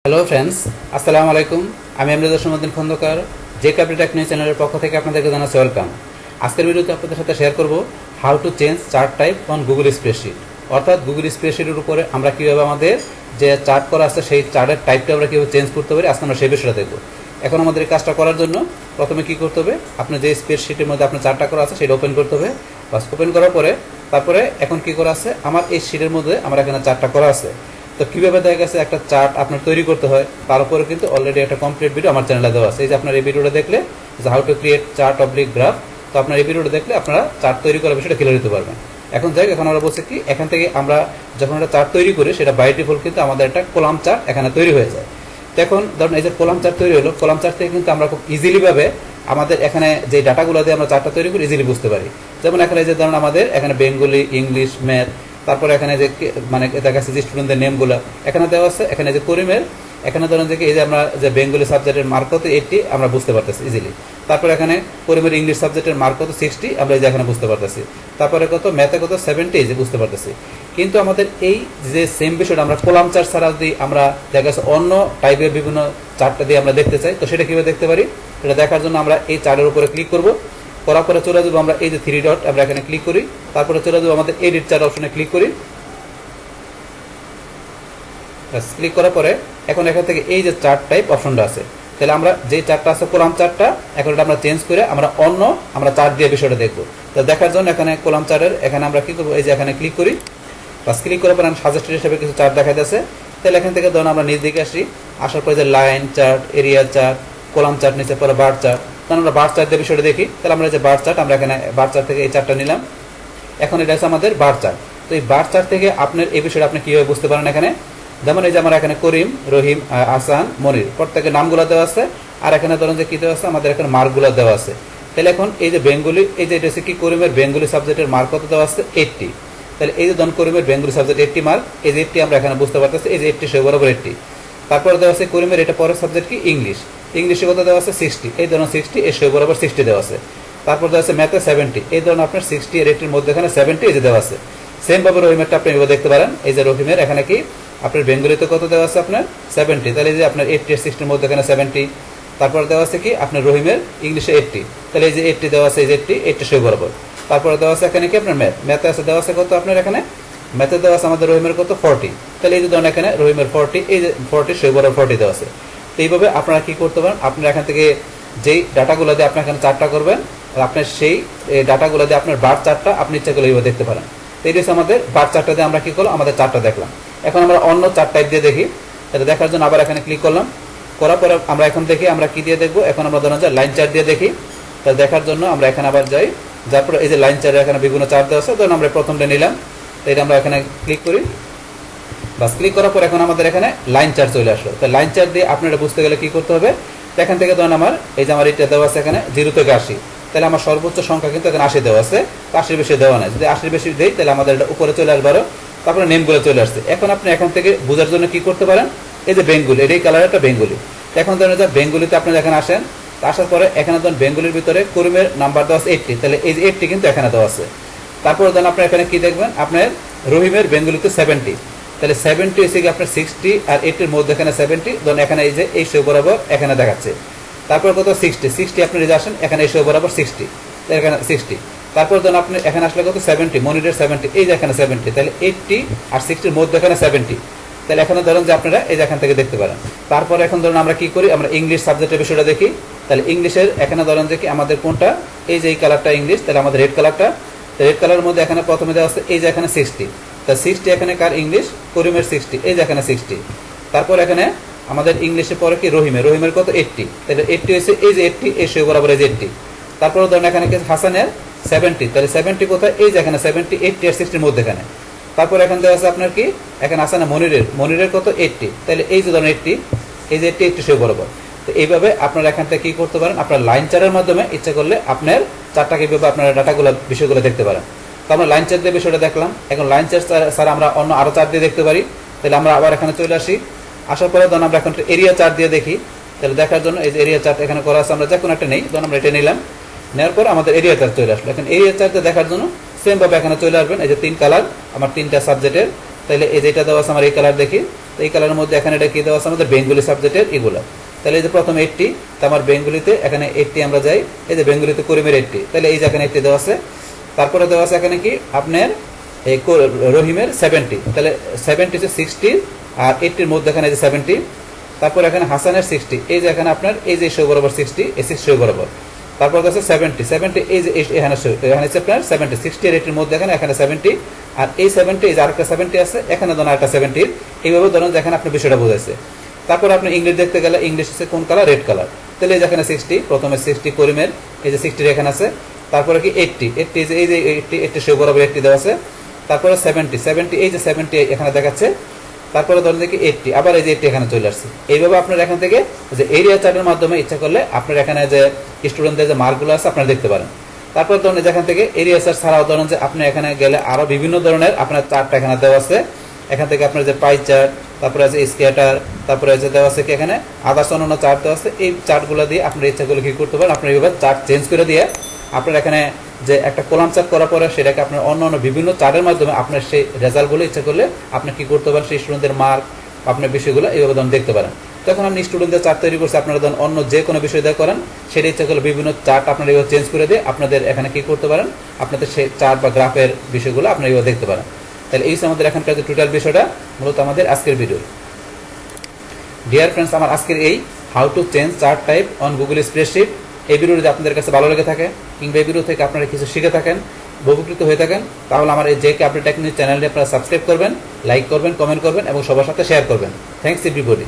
Hello friends, আসসালামু আলাইকুম। আমি আমরাদ সমুদ্দিন খন্দকার, যে ক্যাপিটাল টেক নিউজ চ্যানেলের পক্ষ থেকে আপনাদেরকে জানাচ্ছি ওয়েলকাম। আজকের ভিডিওতে আপনাদের সাথে শেয়ার করব how to change chart type on Google spreadsheet. অর্থাৎ গুগল স্প্রেডশিটের উপরে আমরা কীভাবে আমাদের যে চার্ট করা আছে সেই চার্টের টাইপটা আমরা কীভাবে চেঞ্জ করতে পারি, আজকে আমরা সেই বিষয়টা দেখব। এখন আমাদের এই কাজটা করার জন্য প্রথমে কী করতে হবে, আপনার যে স্প্রেডশিটের মধ্যে আপনার চার্টটা করা আছে সেটা ওপেন করতে হবে। বাস ওপেন করার পরে তারপরে এখন কী করা আছে, আমার এই শিটের মধ্যে আমার এখানে চার্টটা করা আছে। তো কীভাবে দেখা গেছে একটা চার্ট আপনার তৈরি করতে হয়, তার উপরে কিন্তু অলরেডি একটা কমপ্লিট ভিডিও আমার চ্যানেলে দেওয়া আছে। এই যে আপনার এই ভিডিওটা দেখলে যে how to create chart oblique graph, তো আপনার এই ভিডিওটা দেখলে আপনারা চার্ট তৈরি করার বিষয়টা ক্লিয়ার দিতে পারবেন। এখন যাই, এখন আমরা বলছি কি, এখান থেকে আমরা যখন একটা চার্ট তৈরি করি সেটা বাই ডিফল্ট কিন্তু আমাদের একটা কলাম চার্ট এখানে তৈরি হয়ে যায়। তো এখন ধরুন এই যে কলাম চার্ট তৈরি হলো, কলাম চার্ট থেকে কিন্তু আমরা খুব ইজিলিভাবে আমাদের এখানে যে ডাটাগুলো দিয়ে আমরা চার্টটা তৈরি করি ইজিলি বুঝতে পারি। যেমন এখানে যে ধরুন আমাদের এখানে বেঙ্গলি, ইংলিশ, ম্যাথ, তারপরে এখানে যে মানে দেখা যাচ্ছে যে স্টুডেন্টদের নেমগুলো এখানে দেওয়া আছে। এখানে যে করিমের এখানে ধরেন যে এই যে আমরা যে বেঙ্গলি সাবজেক্টের মার্ক কত 80 আমরা বুঝতে পারতেছি ইজিলি। তারপরে এখানে করিমের ইংলিশ সাবজেক্টের মার্ক কত 60 আমরা এই যে এখানে বুঝতে পারতেছি। তারপরে কত ম্যাথে কত 70 এই যে বুঝতে পারতেছি। কিন্তু আমাদের এই যে সেম বিষয়টা আমরা কলাম চার্ট ছাড়া যদি আমরা দেখা যাচ্ছে অন্য টাইপের বিভিন্ন চার্টটা দিয়ে আমরা দেখতে চাই, তো সেটা কীভাবে দেখতে পারি, এটা দেখার জন্য আমরা এই চার্টের উপরে ক্লিক করব। করার পরে চলে যাবো আমরা এই যে 3 ডট আমরা এখানে ক্লিক করি। তারপরে চলে যাবো আমাদের এডিট চার্ট অপশনে ক্লিক করি। ক্লিক করার পরে এখন এখান থেকে এই যে চার্ট টাইপ অপশনটা আছে, তাহলে আমরা যে চার্টটা আছে কলাম চার্টটা, এখন এটা আমরা চেঞ্জ করে আমরা চার্ট দিয়ে বিষয়টা দেখবো। তো দেখার জন্য এখানে কলাম চার্টের এখানে আমরা কি করবো, এই যে এখানে ক্লিক করি। বাস ক্লিক করার পরে সাজেস্টেড হিসেবে কিছু চার্ট দেখা যাচ্ছে। তাহলে এখান থেকে ধরুন আমরা নিচ দিকে আসি, আসার পরে যে line chart, area chart, column chart, নিচে পরে বার চার্ট, তখন আমরা বার চার্ট দিয়ে বিষয়টা দেখি। তাহলে আমরা যে বার চার্ট, আমরা এখানে বার চার্ট থেকে এই চার্টটা নিলাম। এখন এটা হচ্ছে আমাদের বার চার্ট। তো এই বার চার্ট থেকে আপনার এই বিষয়টা আপনি কীভাবে বুঝতে পারেন, এখানে যেমন এই যে আমার এখানে করিম, রহিম, আসান, মনির প্রত্যেকের নামগুলো দেওয়া আছে। আর এখানে ধরুন যে কী দেওয়া আছে, আমাদের এখানে মার্কগুলো দেওয়া আছে। তাহলে এখন এই যে বেঙ্গলি, এই যে এটা হচ্ছে কি করিমের বেঙ্গলি সাবজেক্টের মার্ক কত দেওয়া আছে 80। তাহলে এই যে ধরুন করিমের বেঙ্গলি সাবজেক্ট 80 মার্ক, এই যে 80 আমরা এখানে বুঝতে পারতেছি, এই যে 80 সে বরাবর 80। তারপরে দেওয়া আছে করিমের এটা পরের সাবজেক্ট কি ইংলিশ, ইংলিশে কত দেওয়া আছে 60, এই ধরুন 60 এই সে বরাবর 60 দেওয়া আছে। তারপর দেওয়া আছে ম্যাথে 70, এই ধরুন আপনার 60 আর 80 মধ্যে এখানে 70 এই যে দেওয়া আছে। সেমভাবে রহিমেরটা আপনি এভাবে দেখতে পারেন। এই যে রহিমের এখানে কি আপনার বেঙ্গলিতে কত দেওয়া আছে আপনার 70, তাহলে এই যে আপনার 80 আর 60 মধ্যে এখানে 70। তারপর দেওয়া আছে কি আপনার রহিমের ইংলিশে 80, তাহলে এই যে 80 দেওয়া আছে, এই যে 80 সে বরাবর। তারপরে দেওয়া আছে এখানে কি আপনার ম্যাথে আছে দেওয়া আছে কত আপনার এখানে ম্যাথে দেওয়া আছে আমাদের রহিমের কত 40, তাহলে এই যে ধরুন এখানে রহিমের 40, এই যে 40 সে বরাবর 40 দেওয়া আছে। তো এইভাবে আপনারা কি করতে পারেন, আপনারা এখান থেকে যেই ডাটাগুলো দিয়ে আপনার এখানে চার্টটা করবেন, আপনার সেই ডাটাগুলো দিয়ে আপনার বার চার্টটা আপনি ইচ্ছা করলে এইভাবে দেখতে পারেন। তো এই হচ্ছে আমাদের বার চার্টটা দিয়ে আমরা কি করলাম, আমাদের চার্টটা দেখলাম। এখন আমরা অন্য চার্ট টাইপ দিয়ে দেখি। এটা দেখার জন্য আবার এখানে ক্লিক করলাম। করার পরে আমরা এখন দেখি আমরা কি দিয়ে দেখবো, এখন আমরা ধরুন যে লাইন চার্ট দিয়ে দেখি। তা দেখার জন্য আমরা এখানে আবার যাই, যার পরে এই যে লাইন চার্টে এখানে বিভিন্ন চার্ট দেওয়া আছে, ধরুন আমরা প্রথমটা নিলাম। তো এটা আমরা এখানে ক্লিক করি। বাস ক্লিক করার পর এখন আমাদের এখানে লাইন চার্ট চলে আসলো। তো লাইন চার্ট দিয়ে আপনারা বুঝতে গেলে কি করতে হবে, এখান থেকে ধরুন আমার এই যে আমার এটা দেওয়া আছে এখানে 0 থেকে 80, তাহলে আমার সর্বোচ্চ সংখ্যা কিন্তু এখানে 80 দেওয়া আছে, 80 বেশি দেওয়া নাই। যদি 80 বেশি দেই তাহলে আমাদের এটা উপরে চলে আসবারও, তারপরে নেমগুলো চলে আসছে। এখন আপনি এখান থেকে বোঝার জন্য কি করতে পারেন, এই যে বেঙ্গলি, এটাই কালার একটা বেঙ্গলি। এখন ধরেন যে বেঙ্গলিতে আপনারা এখানে আসেন, আসার পরে এখানে ধরুন বেঙ্গলির ভিতরে করিমের নাম্বার দেওয়া আছে 80, তাহলে এই যে 80 কিন্তু এখানে দেওয়া আছে। তারপরে ধরুন আপনার এখানে কি দেখবেন, আপনার রহিমের বেঙ্গলিতে 70, তাহলে 70 এসে গিয়ে আপনার 60 আর 80 মধ্যে এখানে 70, ধরুন এখানে এই যে এই শো বরাবর এখানে দেখাচ্ছে। তারপর কত 60 আপনি যে আসেন এখানে এই শো বরাবর 60, এখানে 60। তারপর ধরুন আপনি এখানে আসলে কত 70, মনিরের 70, এই যে এখানে 70, তাহলে 80 আর 60 মধ্যে এখানে 70, তাহলে এখানে ধরুন যে আপনারা এই যে এখান থেকে দেখতে পারেন। তারপর এখন ধরুন আমরা কি করি, আমরা ইংলিশ সাবজেক্টের বিষয়টা দেখি। তাহলে ইংলিশের এখানে ধরুন যে কি আমাদের কোনটা, এই যে এই কালারটা ইংলিশ, তাহলে আমাদের রেড কালারটা, রেড কালারের মধ্যে এখানে প্রথমে দেওয়া আছে এই যে এখানে 60, তা 60 এখানে কার ইংলিশ করিমের 60, এই যে এখানে 60। তারপর এখানে আমাদের ইংলিশের পরে কি রহিমের কত 80, তাহলে 80 হয়েছে এই যে 80 এই সে বরাবর এই যে 80। তারপর ধরুন এখানে কি হাসানের 70, তাহলে 70 কোথায়, এই যে এখানে 70, 80 আর 60 মধ্যে এখানে। তারপর এখানে দেওয়া আছে আপনার কি এখানে হাসানের মনিরের কত 80, তাহলে এই যে ধরুন 80, এই যে 80 সে বরাবর। তো এইভাবে আপনারা এখান থেকে কি করতে পারেন, আপনার লাইন চার্টের মাধ্যমে ইচ্ছা করলে আপনার চার্টটাকে এইভাবে আপনারা ডাটাগুলো বিষয়গুলো দেখতে পারেন। তো আমরা লাইন চার্ট দিয়ে বিষয়টা দেখলাম। এখন লাইন চার্ট ছাড়া আমরা অন্য আরো চার্ট দিয়ে দেখতে পারি। তাহলে আমরা আবার এখানে চলে আসি, আসার পরে ধরুন আমরা এখন এরিয়া চার্ট দিয়ে দেখি। তাহলে দেখার জন্য এই যে এরিয়া চার্ট এখানে করা আছে, আমরা যে কোনো একটা নেই, ধরুন আমরা এটা নিলাম। নেওয়ার পর আমাদের এরিয়া চার্ট চলে আসলো। এখন এরিয়া চার্টে দেখার জন্য সেম ভাবে এখানে চলে আসবেন, এই যে 3 কালার আমার 3টা সাবজেক্টের, তাহলে এই যেটা দেওয়া আছে আমার এই কালার দেখি, তো এই কালারের মধ্যে এখানে এটা কি দেওয়া আছে আমাদের বেঙ্গলি সাবজেক্টের এগুলো। তাহলে এই যে প্রথম 80, তো আমার বেঙ্গলিতে এখানে 80 আমরা যাই, এই যে বেঙ্গলিতে করিমের 80, তাহলে এই যে এখানে 80 দেওয়া আছে। তারপরে দেওয়া আছে এখানে কি আপনার এই রহিমের 70, তাহলে 70 হচ্ছে 60 আর 80-র মধ্যে এখানে যে 70। তারপর এখানে হাসানের 60, এই যে এখানে আপনার এই যে শো বরাবর 60, এই 60 শো বরাবর। তারপর আছে 70 এই যে এখানে হচ্ছে আপনার 70, 60 আর 80-র মধ্যে এখানে 70, আর এই 70 এই যে আরেকটা 70 আছে, এখানে ধরুন আরেকটা 70, এইভাবে ধরুন যে এখানে আপনার বিষয়টা বোঝাইছে। তারপর আপনি ইংলিশ দেখতে গেলে ইংলিশ হচ্ছে কোন কালার, রেড কালার। তাহলে এই যে এখানে 60, প্রথমে 60 করিমের এই যে 60 এখানে আছে। তারপরে কি 80 এই যে 80 শো বরাবর 80 দেওয়া আছে। তারপরে 70 এই যে 70 এখানে দেখাচ্ছে। তারপরে ধরেন দেখি 80, আবার এই যে 80 এখানে চলে আসছে। এইভাবে আপনার এখান থেকে যে এরিয়া চার্টের মাধ্যমে ইচ্ছা করলে আপনার এখানে যে স্টুডেন্টদের যে মার্কগুলো আছে আপনারা দেখতে পারেন। তারপর ধরেন যেখান থেকে এরিয়া চার্ট ছাড়াও ধরেন যে আপনি এখানে গেলে আরো বিভিন্ন ধরনের আপনার চার্টটা এখানে দেওয়া আছে। এখান থেকে আপনার যে পাই চার্ট, তারপরে আছে স্ক্যাটার, তারপরে আছে দেওয়া আছে কি এখানে আদার্স অন্যান্য চার্ট দেওয়া আছে। এই চার্টগুলো দিয়ে আপনার ইচ্ছা করলে কি করতে পারেন, আপনার এইভাবে চার্ট চেঞ্জ করে দিয়ে আপনার এখানে যে একটা কলাম চার্ট করার পরে সেটাকে আপনার অন্য অন্য বিভিন্ন চার্টের মাধ্যমে আপনার সেই রেজাল্টগুলো ইচ্ছা করলে আপনি কি করতে পারেন, সেই স্টুডেন্টদের মার্ক আপনার বিষয়গুলো এইভাবে ধরুন দেখতে পারেন। তখন আপনি স্টুডেন্টদের চার্ট তৈরি করছে, আপনারা ধরুন অন্য যে কোনো বিষয় দিয়ে করেন, সেটা ইচ্ছা করলে বিভিন্ন চার্ট আপনারা এইভাবে চেঞ্জ করে দিয়ে আপনাদের এখানে কি করতে পারেন, আপনাদের সেই চার্ট বা গ্রাফের বিষয়গুলো আপনারা এইভাবে দেখতে পারেন। তাহলে এই আমাদের এখানকার যে টোটাল বিষয়টা মূলত আমাদের আজকের ভিডিও। ডিয়ার ফ্রেন্ডস, আমার আজকের এই how to change chart type on Google spreadsheet এই ভিডিও যদি আপনাদের কাছে ভালো লেগে থাকে কিংবা এই ভিডিও থেকে আপনারা কিছু শিখে থাকেন, উপকৃত হয়ে থাকেন, তাহলে আমার এই জেকে আপডেট টেকনিক চ্যানেলটি আপনারা সাবস্ক্রাইব করবেন, লাইক করবেন, কমেন্ট করবেন এবং সবার সাথে শেয়ার করবেন। Thanks everybody.